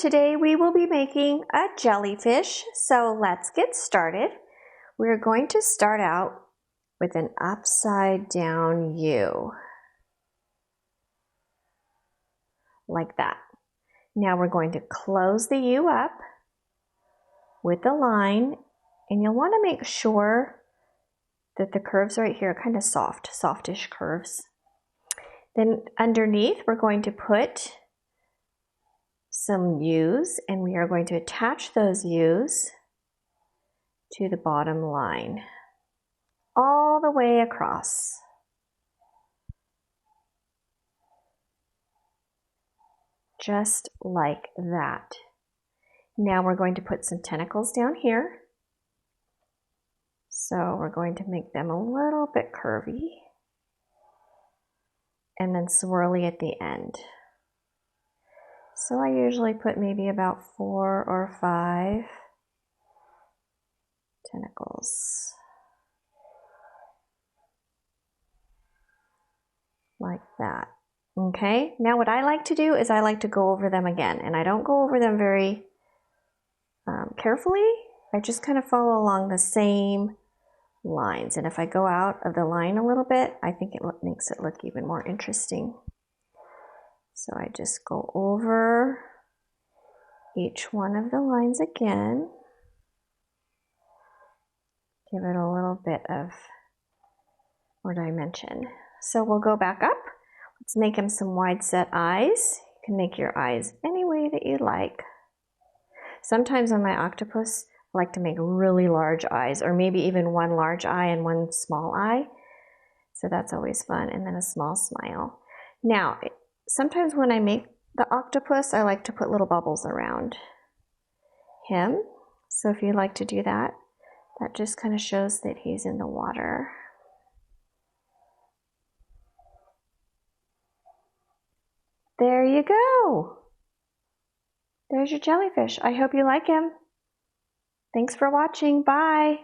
today we will be making a jellyfish, so let's get started. We're going to start out with an upside down U, like that. Now we're going to close the U up with the line, and you'll want to make sure that the curves right here are kind of softish curves. Then underneath we're going to put some U's, and we are going to attach those U's to the bottom line all the way across. Just like that. Now we're going to put some tentacles down here. So we're going to make them a little bit curvy and then swirly at the end. So I usually put maybe about 4 or 5 tentacles. Like that. Okay, now what I like to do is I like to go over them again, and I don't go over them very carefully. I just kind of follow along the same lines, and if I go out of the line a little bit, I think it makes it look even more interesting. So I just go over each one of the lines again. Give it a little bit of more dimension. So we'll go back up. Let's make him some wide set eyes. You can make your eyes any way that you like. Sometimes on my octopus, I like to make really large eyes, or maybe even one large eye and one small eye. So that's always fun, and then a small smile. Now, sometimes when I make the octopus, I like to put little bubbles around him. So if you like to do that, that just kind of shows that he's in the water. There you go. There's your jellyfish. I hope you like him. Thanks for watching. Bye.